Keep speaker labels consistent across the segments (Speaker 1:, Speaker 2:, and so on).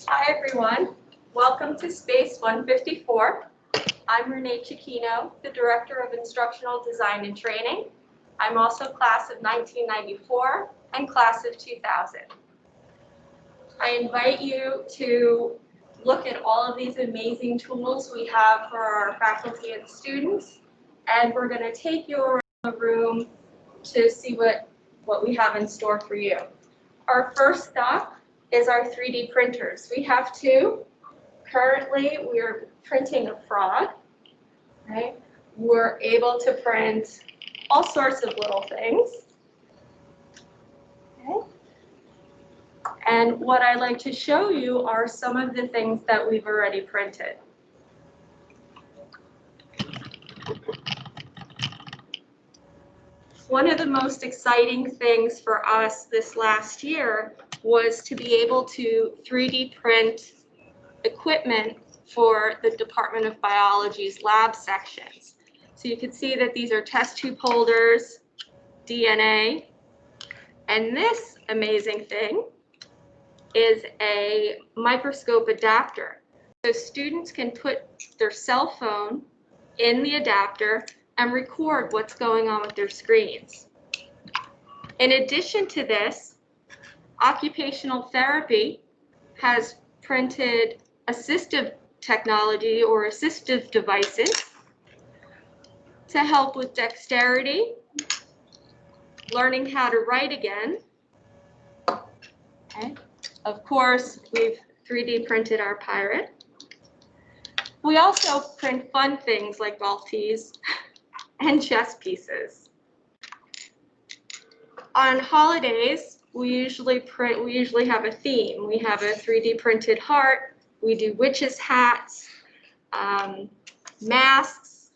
Speaker 1: Hi everyone, welcome to Space 154. I'm Renee Chiquino, the Director of Instructional Design and Training. I'm also class of 1994 and class of 2000. I invite you to look at all of these amazing tools we have for our faculty and students, and we're going to take you around the room to see what we have in store for you. Our first stop is our 3D printers. We have two. Currently, we're printing a frog, right? We're able to print all sorts of little things. Okay. And what I'd like to show you are some of the things that we've already printed. One of the most exciting things for us this last year was to be able to 3D print equipment for the Department of Biology's lab sections. So you can see that these are test tube holders, DNA, and this amazing thing is a microscope adapter. So students can put their cell phone in the adapter and record what's going on with their screens. In addition to this, occupational therapy has printed assistive technology or assistive devices to help with dexterity, learning how to write again. Okay. Of course, we've 3D printed our pirate. We also print fun things like golf tees and chess pieces. On holidays, we usually have a theme. We have a 3D printed heart. We do witches' hats, masks.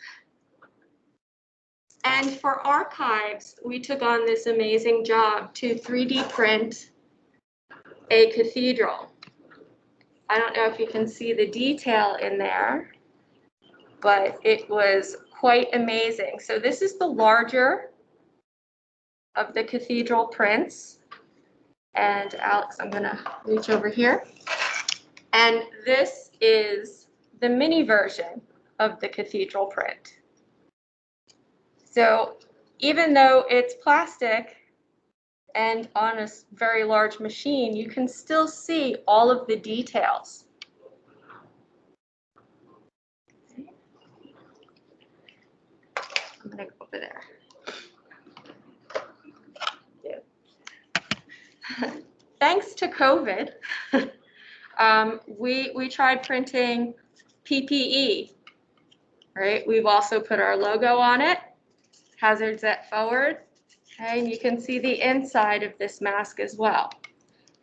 Speaker 1: And for archives, we took on this amazing job to 3D print a cathedral. I don't know if you can see the detail in there, but it was quite amazing. So this is the larger of the cathedral prints. And Alex, I'm gonna reach over here. And this is the mini version of the cathedral print. So even though it's plastic and on a very large machine, you can still see all of the details. I'm gonna go over there. Thanks to COVID, we tried printing PPE, right? We've also put our logo on it, hazards at forward, okay? And you can see the inside of this mask as well.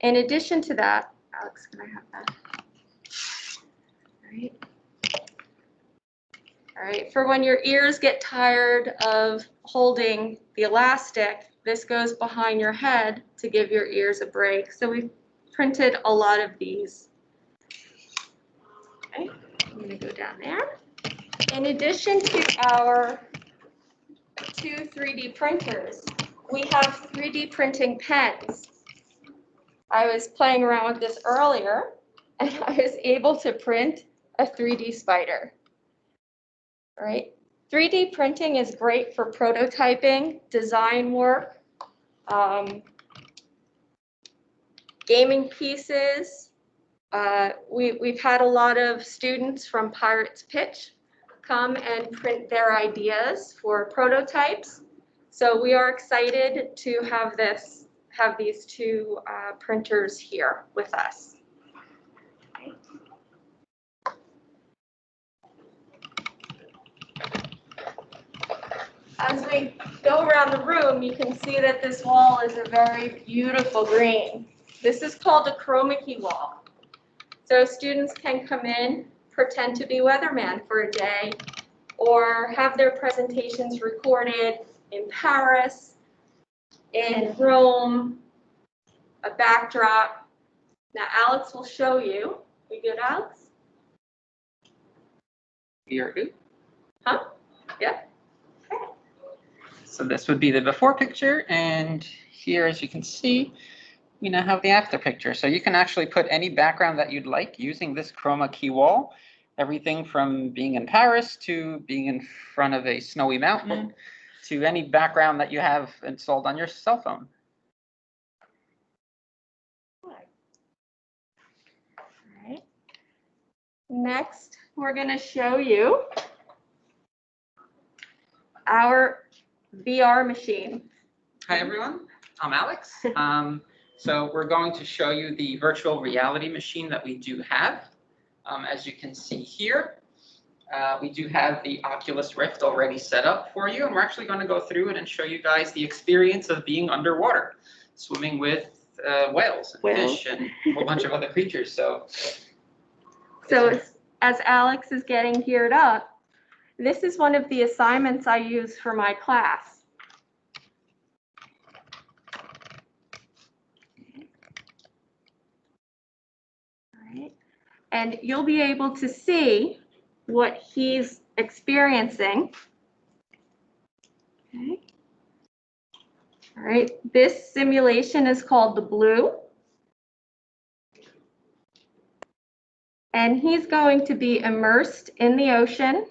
Speaker 1: In addition to that, Alex, can I have that? All right, for when your ears get tired of holding the elastic, this goes behind your head to give your ears a break. So we've printed a lot of these. Okay, I'm going to go down there. In addition to our two 3D printers, we have 3D printing pens. I was playing around with this earlier, and I was able to print a 3D spider. All right. 3D printing is great for prototyping, design work, gaming pieces. We've had a lot of students from Pirates Pitch come and print their ideas for prototypes. So we are excited to have these two printers here with us. As we go around the room, you can see that this wall is a very beautiful green. This is called a Chroma Key Wall. So students can come in, pretend to be weatherman for a day, or have their presentations recorded in Paris, in Rome, a backdrop. Now Alex will show you. We good, Alex?
Speaker 2: You're good.
Speaker 1: Huh? Yeah.
Speaker 2: So this would be the before picture, and here, as you can see, we now have the after picture. So you can actually put any background that you'd like using this Chroma Key Wall. Everything from being in Paris to being in front of a snowy mountain to any background that you have installed on your cell phone.
Speaker 1: All right. Next, we're going to show you our VR machine.
Speaker 2: Hi, everyone. I'm Alex. So we're going to show you the virtual reality machine that we do have. As you can see here, we do have the Oculus Rift already set up for you, and we're actually going to go through it and show you guys the experience of being underwater, swimming with whales and fish and a whole bunch of other creatures. So
Speaker 1: as Alex is getting geared up, this is one of the assignments I use for my class. And you'll be able to see what he's experiencing. Okay. All right, this simulation is called the Blue. And he's going to be immersed in the ocean,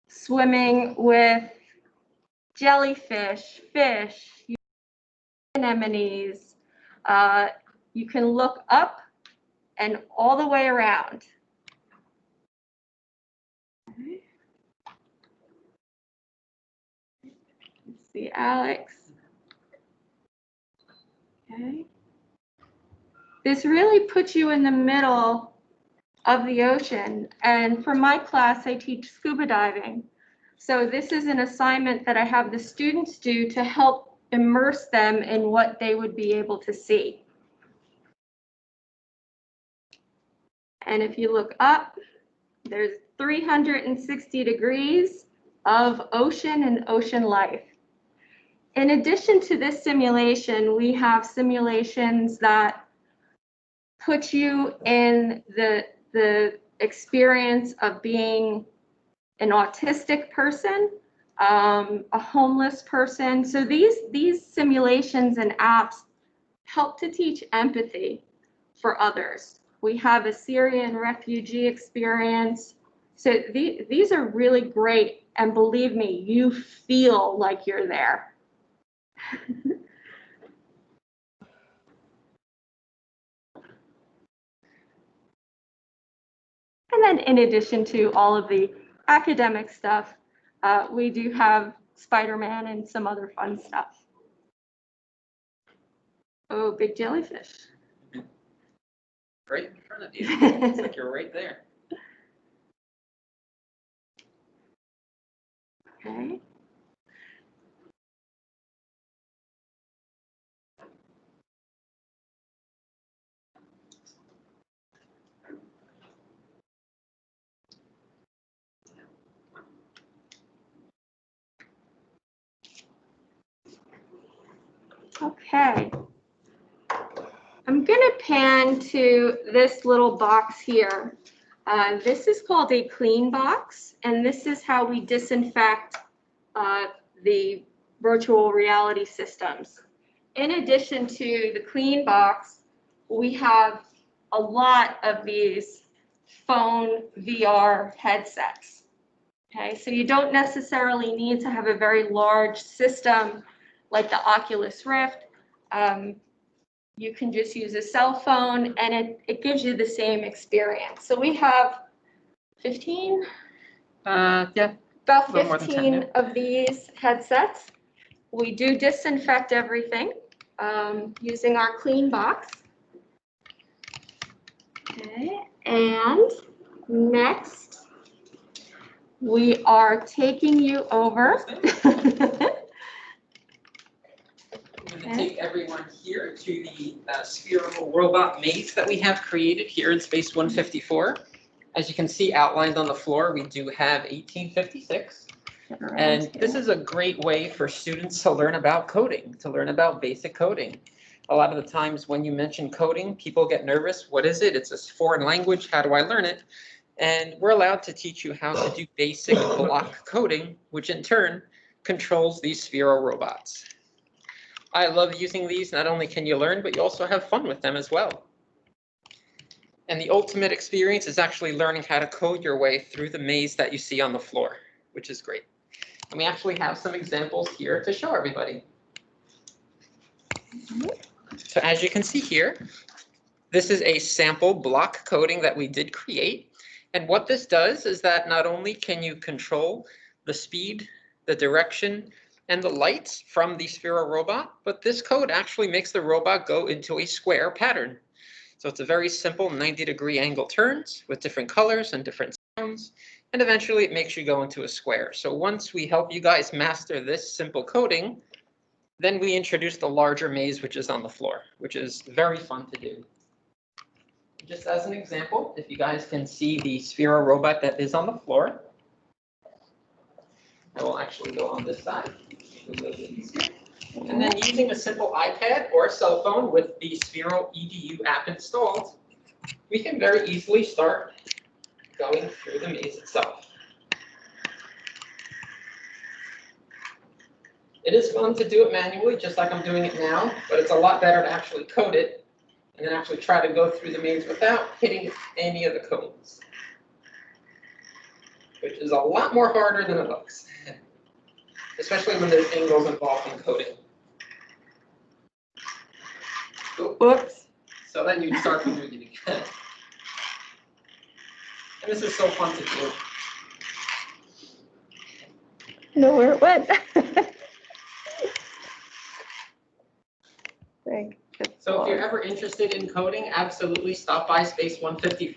Speaker 1: swimming with jellyfish, fish, anemones. You can look up and all the way around. Okay. Let's see, Alex. Okay. This really puts you in the middle of the ocean. And for my class, I teach scuba diving. So this is an assignment that I have the students do to help immerse them in what they would be able to see. And if you look up, there's 360 degrees of ocean and ocean life. In addition to this simulation, we have simulations that put you in the experience of being an autistic person, a homeless person. So these simulations and apps help to teach empathy for others. We have a Syrian refugee experience. So these are really great. And believe me, you feel like you're there. And then in addition to all of the academic stuff, we do have Spider-Man and some other fun stuff. Oh, big jellyfish.
Speaker 2: Right in front of you. It's like you're right there.
Speaker 1: Okay. Okay. I'm going to pan to this little box here. This is called a clean box, and this is how we disinfect the virtual reality systems. In addition to the clean box, we have a lot of these phone VR headsets. Okay, so you don't necessarily need to have a very large system like the Oculus Rift. You can just use a cell phone and it gives you the same experience. So we have 15?
Speaker 2: Yeah.
Speaker 1: About 15 of these headsets. We do disinfect everything using our clean box. Okay, and next we are taking you over.
Speaker 2: I'm going to take everyone here to the spherical robot maze that we have created here in Space 154. As you can see outlined on the floor, we do have 1856. And this is a great way for students to learn about coding, to learn about basic coding. A lot of the times when you mention coding, people get nervous. What is it? It's a foreign language. How do I learn it? And we're allowed to teach you how to do basic block coding, which in turn controls these sphero robots. I love using these. Not only can you learn, but you also have fun with them as well. And the ultimate experience is actually learning how to code your way through the maze that you see on the floor, which is great. And we actually have some examples here to show everybody. So as you can see here, this is a sample block coding that we did create. And what this does is that not only can you control the speed, the direction, and the lights from the Sphero robot, but this code actually makes the robot go into a square pattern. So it's a very simple 90-degree angle turns with different colors and different sounds, and eventually it makes you go into a square. So once we help you guys master this simple coding, then we introduce the larger maze, which is on the floor, which is very fun to do. Just as an example, if you guys can see the Sphero robot that is on the floor, I will actually go on this side. And then using a simple iPad or cell phone with the Sphero EDU app installed, we can very easily start going through the maze itself. It is fun to do it manually, just like I'm doing it now, but it's a lot better to actually code it and then actually try to go through the maze without hitting any of the cones, which is a lot more harder than it looks, especially when there's angles involved in coding.
Speaker 1: Whoops.
Speaker 2: So then you start from the beginning. And this is so fun to do.
Speaker 1: Know where it went.
Speaker 2: So if you're ever interested in coding, absolutely stop by Space 154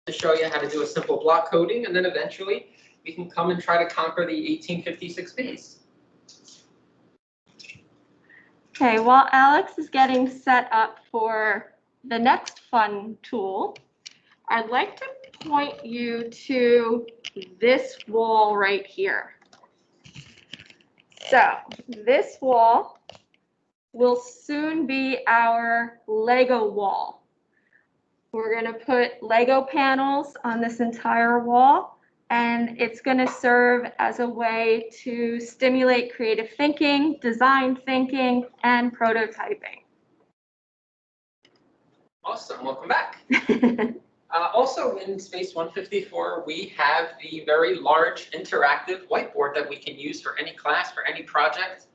Speaker 2: to show you how to do a simple block coding, and then eventually we can come and try to conquer the 1856 maze.
Speaker 1: Okay, while Alex is getting set up for the next fun tool, I'd like to point you to this wall right here. So this wall will soon be our Lego wall. We're going to put Lego panels on this entire wall, and it's going to serve as a way to stimulate creative thinking, design thinking, and prototyping.
Speaker 2: Awesome, welcome back. Also in Space 154, we have the very large interactive whiteboard that we can use for any class, for any project.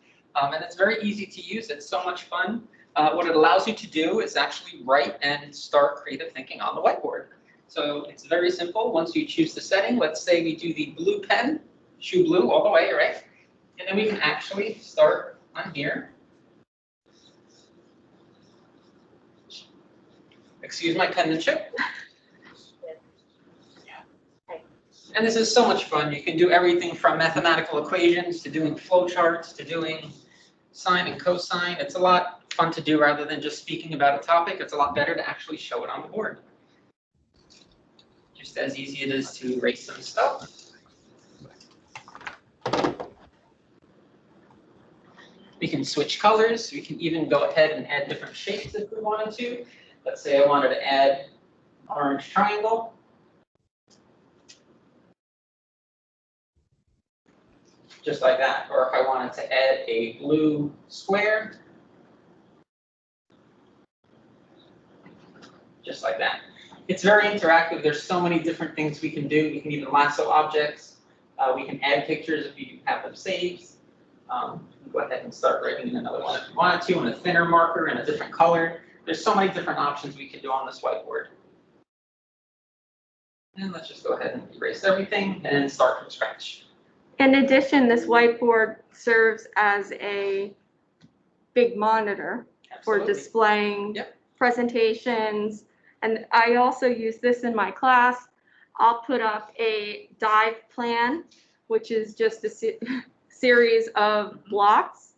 Speaker 2: And it's very easy to use. It's so much fun. What it allows you to do is actually write and start creative thinking on the whiteboard. So it's very simple. Once you choose the setting, let's say we do the blue pen, shoe blue all the way, right? And then we can actually start on here. Excuse my penmanship. And this is so much fun. You can do everything from mathematical equations to doing flowcharts to doing sine and cosine. It's a lot fun to do rather than just speaking about a topic. It's a lot better to actually show it on the board. Just as easy it is to erase some stuff. We can switch colors. We can even go ahead and add different shapes if we wanted to. Let's say I wanted to add an orange triangle. Just like that. Or if I wanted to add a blue square. Just like that. It's very interactive. There's so many different things we can do. We can even lasso objects. We can add pictures if you have them saved. Go ahead and start writing in another one if you wanted to, in a thinner marker, in a different color. There's so many different options we can do on this whiteboard. And let's just go ahead and erase everything and start from scratch.
Speaker 1: In addition, this whiteboard serves as a big monitor for displaying presentations. And I also use this in my class. I'll put up a dive plan, which is just a series of blocks,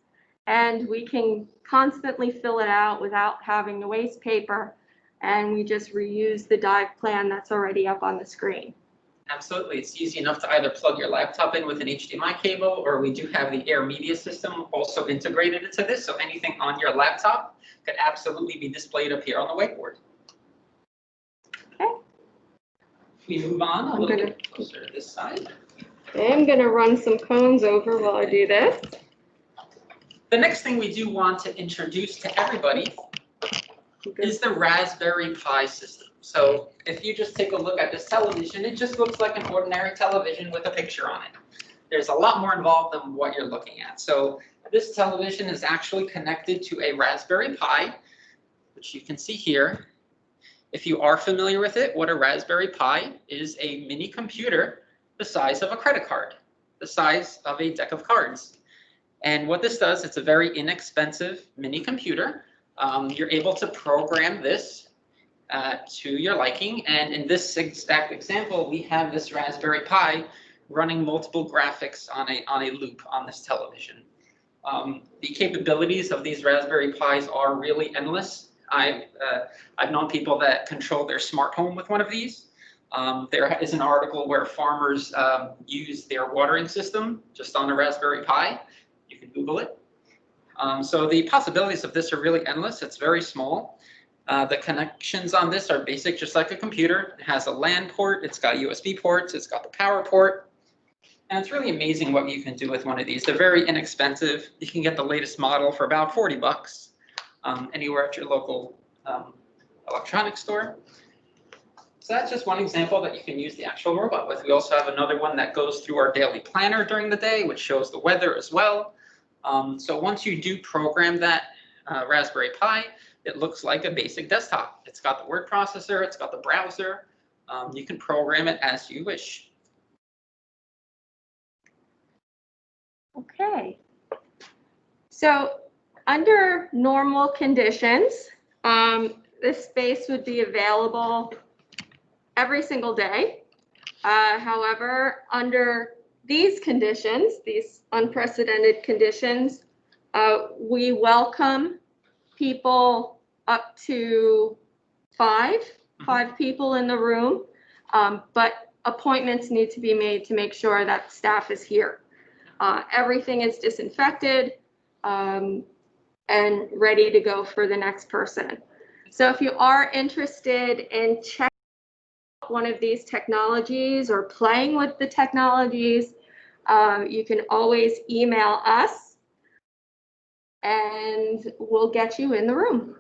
Speaker 1: and we can constantly fill it out without having to waste paper, and we just reuse the dive plan that's already up on the screen.
Speaker 2: Absolutely. It's easy enough to either plug your laptop in with an HDMI cable, or we do have the Air Media System also integrated into this, so anything on your laptop could absolutely be displayed up here on the whiteboard.
Speaker 1: Okay.
Speaker 2: If we move on a little bit closer to this side.
Speaker 1: I'm going to run some cones over while I do this.
Speaker 2: The next thing we do want to introduce to everybody is the Raspberry Pi system. So if you just take a look at this television, it just looks like an ordinary television with a picture on it. There's a lot more involved than what you're looking at. So this television is actually connected to a Raspberry Pi, which you can see here. If you are familiar with it, what a Raspberry Pi is a mini computer the size of a credit card, the size of a deck of cards. And what this does, it's a very inexpensive mini computer. You're able to program this to your liking. And in this exact example, we have this Raspberry Pi running multiple graphics on a loop on this television. The capabilities of these Raspberry Pis are really endless. I've known people that control their smart home with one of these. There is an article where farmers use their watering system just on a Raspberry Pi. You can Google it. So the possibilities of this are really endless. It's very small. The connections on this are basic, just like a computer. It has a LAN port, it's got USB ports, it's got the power port. And it's really amazing what you can do with one of these. They're very inexpensive. You can get the latest model for about 40 bucks anywhere at your local electronics store. So that's just one example that you can use the actual robot with. We also have another one that goes through our daily planner during the day, which shows the weather as well. So once you do program that Raspberry Pi, it looks like a basic desktop. It's got the word processor, it's got the browser. You can program it as you wish.
Speaker 1: Okay. So under normal conditions, this space would be available every single day. However, under these conditions, these unprecedented conditions, we welcome people up to five people in the room, but appointments need to be made to make sure that staff is here. Everything is disinfected and ready to go for the next person. So if you are interested in checking out one of these technologies or playing with the technologies, you can always email us and we'll get you in the room.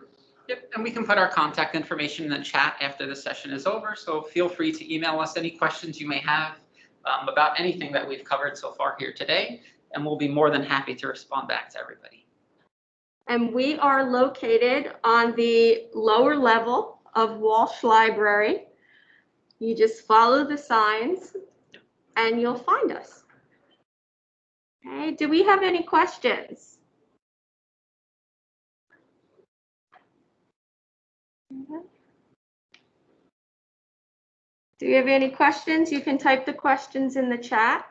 Speaker 2: Yep, and we can put our contact information in the chat after the session is over. So feel free to email us any questions you may have about anything that we've covered so far here today, and we'll be more than happy to respond back to everybody.
Speaker 1: And we are located on the lower level of Walsh Library. You just follow the signs and you'll find us. Okay, do we have any questions? Do you have any questions? You can type the questions in the chat.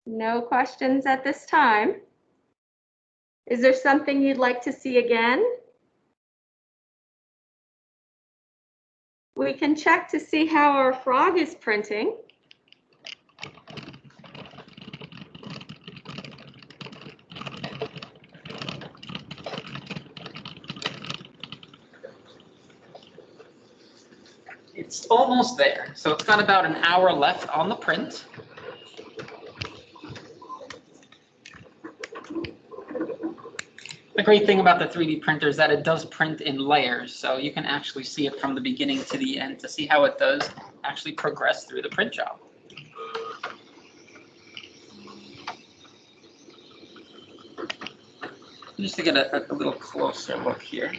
Speaker 1: No questions at this time. Is there something you'd like to see again? We can check to see how our frog is printing.
Speaker 2: It's almost there. So it's got about an hour left on the print. The great thing about the 3D printer is that it does print in layers, so you can actually see it from the beginning to the end to see how it does actually progress through the print job. Just to get a little closer look here.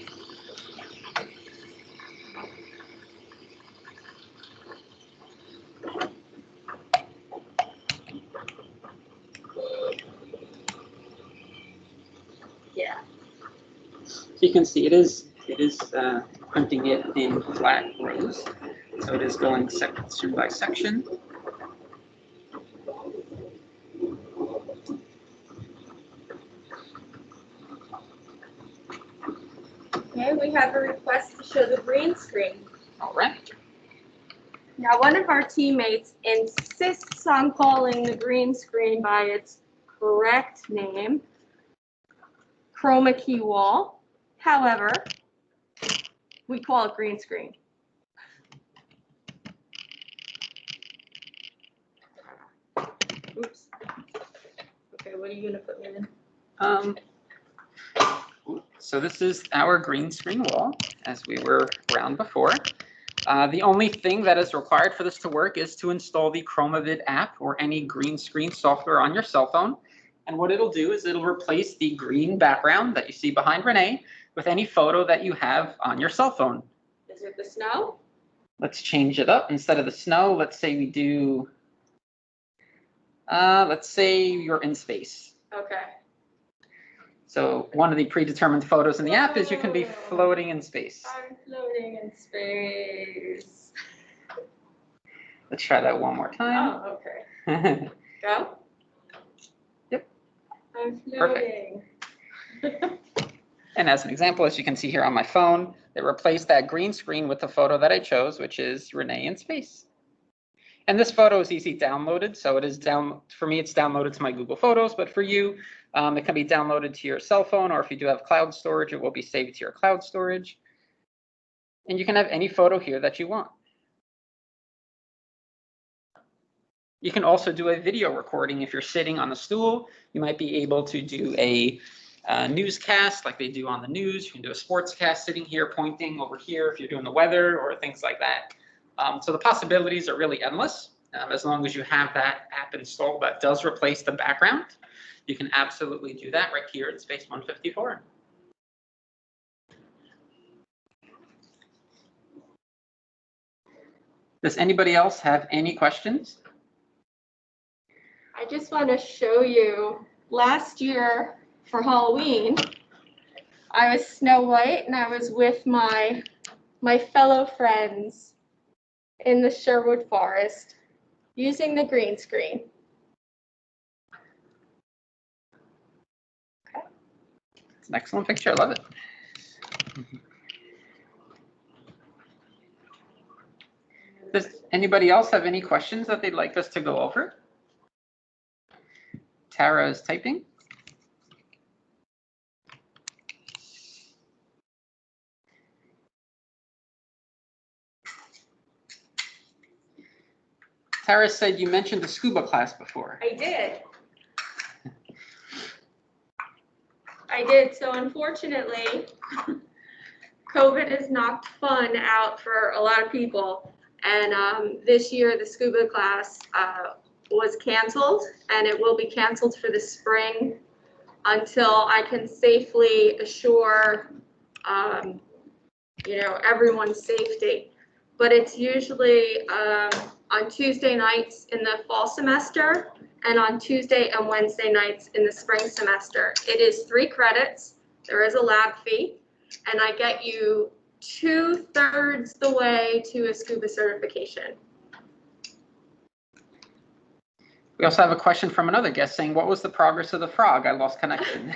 Speaker 1: Yeah.
Speaker 2: So you can see it is printing it in flat rows. So it is going section by section.
Speaker 1: Okay, we have a request to show the green screen.
Speaker 2: All right.
Speaker 1: Now, one of our teammates insists on calling the green screen by its correct name, Chroma Key Wall. However, we call it green screen. What are you gonna put me in?
Speaker 2: So this is our green screen wall, as we were around before. The only thing that is required for this to work is to install the Chroma app or any green screen software on your cell phone. And what it'll do is it'll replace the green background that you see behind Renee with any photo that you have on your cell phone.
Speaker 1: Is it the snow?
Speaker 2: Let's change it up. Instead of the snow, let's say we do, let's say you're in space.
Speaker 1: Okay.
Speaker 2: So one of the predetermined photos in the app is you can be floating in space.
Speaker 1: I'm floating in space.
Speaker 2: Let's try that one more time.
Speaker 1: Oh, okay. Go.
Speaker 2: Yep.
Speaker 1: I'm floating.
Speaker 2: And as an example, as you can see here on my phone, they replaced that green screen with the photo that I chose, which is Renee in space. And this photo is easy downloaded, so it is for me, it's downloaded to my Google Photos, but for you, it can be downloaded to your cell phone, or if you do have cloud storage, it will be saved to your cloud storage. And you can have any photo here that you want. You can also do a video recording. If you're sitting on a stool, you might be able to do a newscast like they do on the news. You can do a sportscast sitting here, pointing over here if you're doing the weather or things like that. So the possibilities are really endless. As long as you have that app installed that does replace the background, you can absolutely do that right here in Space 154. Does anybody else have any questions?
Speaker 1: I just want to show you, last year for Halloween, I was Snow White and I was with my fellow friends in the Sherwood Forest using the green screen. Okay.
Speaker 2: It's an excellent picture. I love it. Does anybody else have any questions that they'd like us to go over? Tara is typing. Tara said you mentioned the scuba class before.
Speaker 1: I did. I did. So unfortunately, COVID has knocked fun out for a lot of people. And this year, the scuba class was canceled, and it will be canceled for the spring until I can safely assure, everyone's safety. But it's usually on Tuesday nights in the fall semester and on Tuesday and Wednesday nights in the spring semester. It is 3 credits. There is a lab fee, and I get you 2/3 the way to a scuba certification.
Speaker 2: We also have a question from another guest saying, what was the progress of the frog? I lost connection.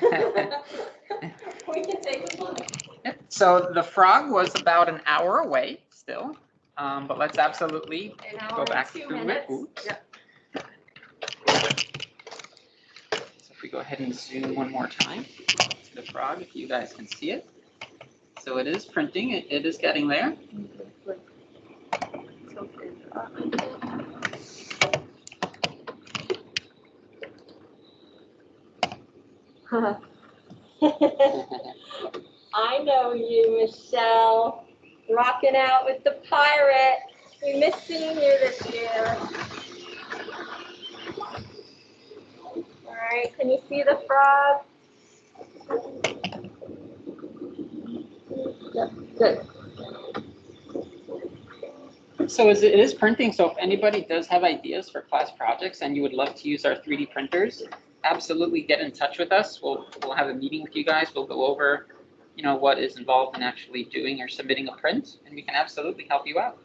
Speaker 1: We can take a look.
Speaker 2: Yep. So the frog was about an hour away still, but let's absolutely go back to it. Oops.
Speaker 1: Yep.
Speaker 2: So if we go ahead and zoom one more time to the frog, if you guys can see it. So it is printing, it is getting there.
Speaker 1: I know you, Michelle, rocking out with the pirate. We miss seeing you this year. All right, can you see the frog? Yep, good.
Speaker 2: So it is printing, so if anybody does have ideas for class projects and you would love to use our 3D printers, absolutely get in touch with us. We'll have a meeting with you guys. We'll go over, what is involved in actually doing or submitting a print, and we can absolutely help you out.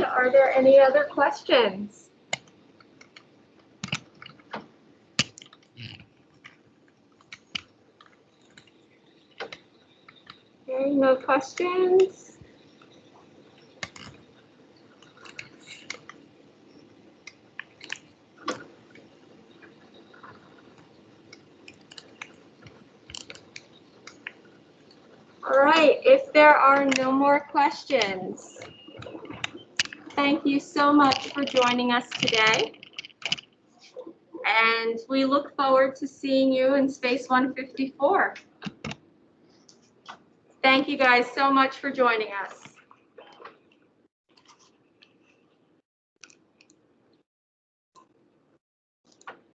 Speaker 1: Are there any other questions? Okay, no questions? All right, if there are no more questions, thank you so much for joining us today. And we look forward to seeing you in Space 154. Thank you guys so much for joining us.